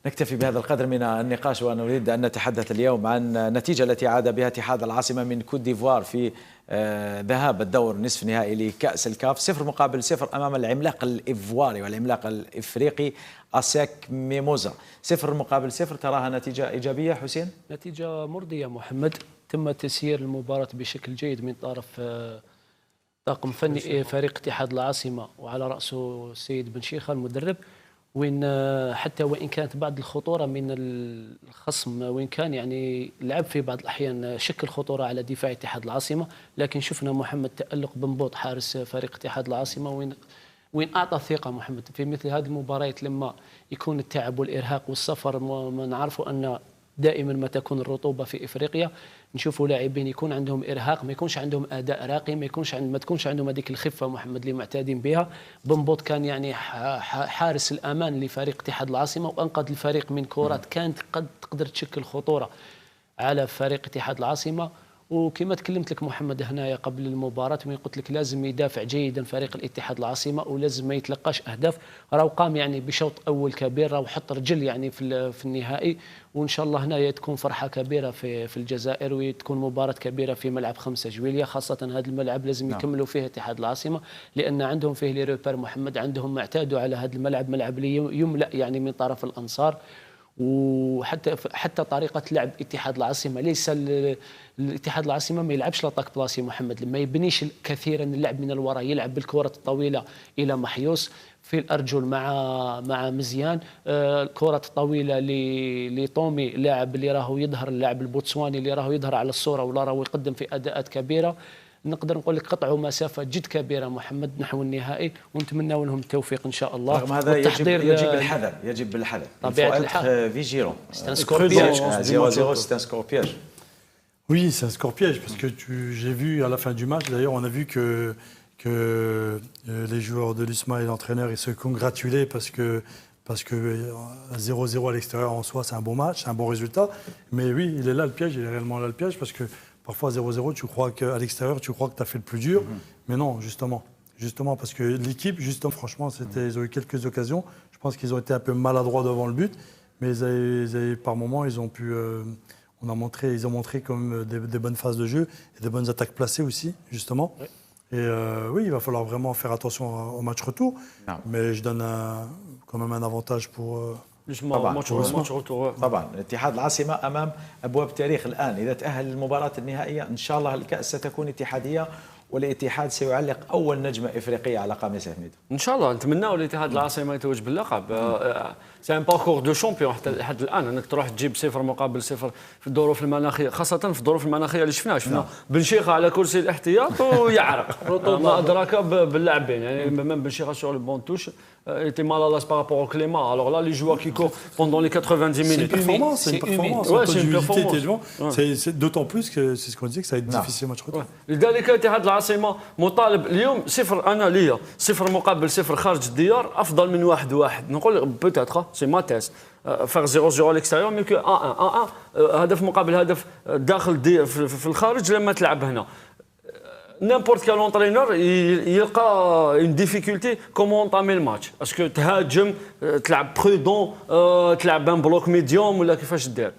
نكتفي بهذا القدر من النقاش، ونريد أن نتحدث اليوم عن النتيجة التي عاد بها اتحاد العاصمة من كوت ديفوار في ذهاب الدور نصف نهائي لكأس الكاف 0-0 أمام العملاق الإيفواري والعملاق الإفريقي أسيك ميموزا. 0-0 تراها نتيجة إيجابية حسين؟ نتيجة مرضية محمد. تم تسيير المباراة بشكل جيد من طرف طاقم فني فريق اتحاد العاصمة وعلى رأسه السيد بن شيخة المدرب، وين حتى وإن كانت بعض الخطورة من الخصم، وإن كان يعني لعب في بعض الأحيان شكل خطورة على دفاع اتحاد العاصمة، لكن شفنا محمد تألق بنبوط حارس فريق اتحاد العاصمة وين أعطى ثقة محمد في مثل هذه المباريات لما يكون التعب والإرهاق والسفر. ما نعرفوا أن دائما ما تكون الرطوبة في إفريقيا نشوفوا لاعبين يكون عندهم إرهاق، ما يكونش عندهم أداء راقي، ما تكونش عندهم هذيك الخفة محمد اللي معتادين بها. بنبوط كان يعني حارس الأمان لفريق اتحاد العاصمة، وأنقذ الفريق من كرات كانت قد تقدر تشكل خطورة على فريق اتحاد العاصمة. وكما تكلمت لك محمد هنايا قبل المباراة وين قلت لك لازم يدافع جيدا فريق الاتحاد العاصمة، ولازم ما يتلقاش أهداف. راهو قام يعني بشوط أول كبير، راهو حط رجل يعني في النهائي، وإن شاء الله هنايا تكون فرحة كبيرة في الجزائر، وتكون مباراة كبيرة في ملعب 5 جويلية، خاصة هذا الملعب لازم يكملوا فيه اتحاد العاصمة، لأن عندهم فيه لي روبر محمد، عندهم اعتادوا على هذا الملعب، ملعب اللي يملأ يعني من طرف الأنصار. وحتى طريقه لعب اتحاد العاصمه ليس الاتحاد العاصمه ما يلعبش لاطاك بلاسي محمد، لما يبنيش كثيرا اللعب من الوراء، يلعب بالكره الطويله الى محيوس في الارجل مع مزيان، الكره الطويله لطومي لاعب اللي راهو يظهر، اللاعب البوتسواني اللي راهو يظهر على الصوره ولا راهو يقدم في اداءات كبيره. نقدر نقول لك قطعوا مسافه جد كبيره محمد نحو النهائي، ونتمنى لهم التوفيق ان شاء الله. رغم هذا يجب بالحذر طبيعه الحال. فيجيرون سكور بياج. 0-0 c'est un score piège. Oui, c'est un score piège parce que j'ai vu à la fin du match, d'ailleurs, on a vu que les joueurs de l'USMA et l'entraîneur ils se congratulaient parce que 0-0 à l'extérieur en soi, c'est un bon match, c'est un bon résultat. Mais oui, il est là le piège, il est réellement là le piège parce que parfois 0-0, tu crois qu'à l'extérieur, tu crois que tu as fait le plus dur. Mais non, justement, parce que l'équipe, justement, franchement, ils ont eu quelques occasions. Je pense qu'ils ont été un peu maladroits devant le but. Mais par moments, ils ont montré comme des bonnes phases de jeu et des bonnes attaques placées aussi, justement. Oui. Et oui, il va falloir vraiment faire attention au match retour. Non. Mais je donne quand même un avantage pour... طبعا اتحاد العاصمة أمام أبواب التاريخ الآن. إذا تأهل المباراة النهائية إن شاء الله الكأس ستكون اتحادية، والاتحاد سيعلق أول نجمة إفريقية على قميص حميد. إن شاء الله نتمناو الاتحاد العاصمة يتوج باللقب. سي ان باركور دو شامبيون حتى لحد الآن، أنك تروح تجيب 0-0 في الظروف المناخية، خاصة في الظروف المناخية اللي شفنا بن شيخة على كرسي الاحتياط ويعرق ما أدراك باللاعبين، يعني même بن شيخة sur le banc de touche était mal à l'aise par rapport au climat. Alors là, les joueurs qui courent pendant les 90 minutes. C'est une performance. Ouais, c'est une performance. C'est d'autant plus que c'est ce qu'on disait que ça va être difficile match retour. لذلك اتحاد العاصمة مطالب اليوم 0. أنا ليا 0-0 خارج الديار أفضل من 1-1. نقول بوتيتر سي ما تيس faire 0-0 à l'extérieur mieux que 1-1 هدف مقابل هدف داخل في الخارج لما تلعب هنا. n'importe quel entraîneur يلقى une difficulté comment entamer le match. Est-ce que تهاجم تلعب برودون تلعب بان بلوك ميديوم ولا كيفاش دير؟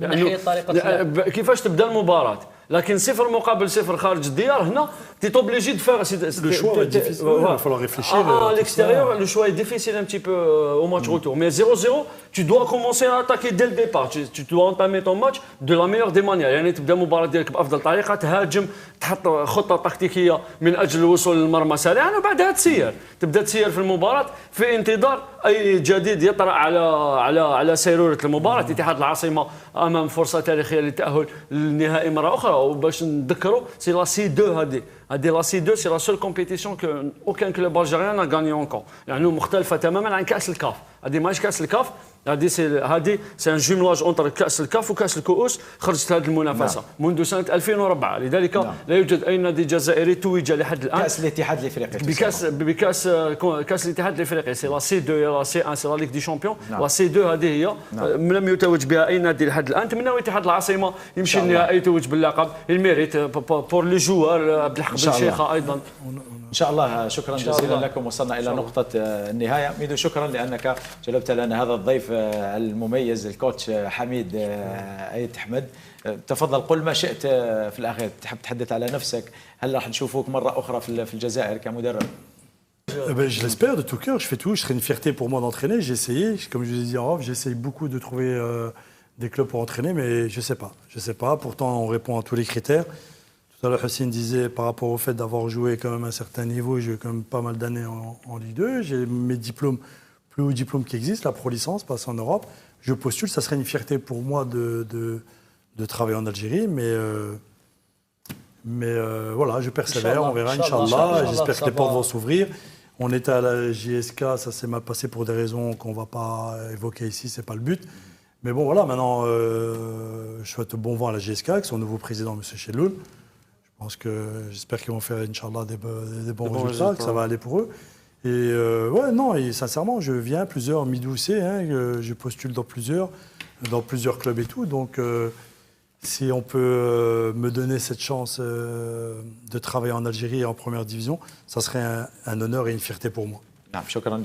كيفاش تبدا المباراة؟ لكن 0-0 خارج الديار هنا tu es obligé de faire le choix est difficile. Il va falloir réfléchir. À l'extérieur, le choix est difficile un petit peu au match retour. Mais 0-0, tu dois commencer à attaquer dès le départ. Tu dois entamer ton match de la meilleure des manières. يعني تبدا المباراة ديالك بأفضل طريقة، تهاجم، تحط خطة تكتيكية من أجل الوصول للمرمى سريعا، وبعدها تبدا تسير في المباراة في انتظار أي جديد يطرأ على سيرورة المباراة. اتحاد العاصمة أمام فرصة تاريخية للتأهل للنهائي مرة أخرى، وباش نذكروا سي لا سي 2 هذه لا سي 2 سي لا سول كومبيتيسيون كو اوكان كلوب الجيريان ا غاني اونكور، يعني مختلفه تماما عن كاس الكاف. هذه ماهيش كاس الكاف، هذه سي ان جوملاج اونتر كاس الكاف وكاس الكؤوس. خرجت هذه المنافسه منذ سنه 2004، لذلك لا يوجد اي نادي جزائري توج لحد الان كاس الاتحاد الافريقي كاس الاتحاد الافريقي. سي لا سي 2 لا سي 1 سي لا ليغ دي شامبيون. لا سي 2 هذه هي لم يتوج بها اي نادي لحد الان. نتمنوا اتحاد العاصمه يمشي النهائي يتوج باللقب. الميريت بور لي جوار عبد الحق بن شيخه ايضا. شاء الله. شكرا شاء جزيلا الله. لكم. وصلنا إلى شاء نقطة النهاية. ميدو، شكرا لأنك جلبت لنا هذا الضيف المميز الكوتش حميد أيد حمد. تفضل قل ما شئت في الأخير، تحب تحدث على نفسك، هل راح نشوفوك مرة أخرى في الجزائر كمدرب؟ Je l'espère de tout cœur, je fais tout, ce serait une fierté pour moi d'entraîner, j'ai essayé, comme je vous ai dit en off, j'essaye beaucoup de trouver des clubs pour entraîner, mais je sais pas, pourtant on répond à tous les critères. Tout à l'heure Hussein disait par rapport au fait d'avoir joué quand même à un certain niveau, j'ai eu quand même pas mal d'années en Ligue 2, j'ai mes diplômes, plus hauts diplômes qui existent, la pro-licence, passe en Europe, je postule, ça serait une fierté pour moi de travailler en Algérie, mais voilà, je persévère, on verra, Inch'Allah, j'espère que les portes vont s'ouvrir. On était à la JSK, ça s'est mal passé pour des raisons qu'on ne va pas évoquer ici, ce n'est pas le but. Mais bon, voilà, maintenant, je souhaite bon vent à la JSK avec son nouveau président, M. Chelloul. J'espère qu'ils vont faire, Inch'Allah, des bons résultats, que ça va aller pour eux. Et ouais, non, et sincèrement, je viens plusieurs, Midou sait, je postule dans plusieurs clubs et tout. Donc, si on peut me donner cette chance de travailler en Algérie et en première division, ça serait un honneur et une fierté pour moi. نعم، شكرا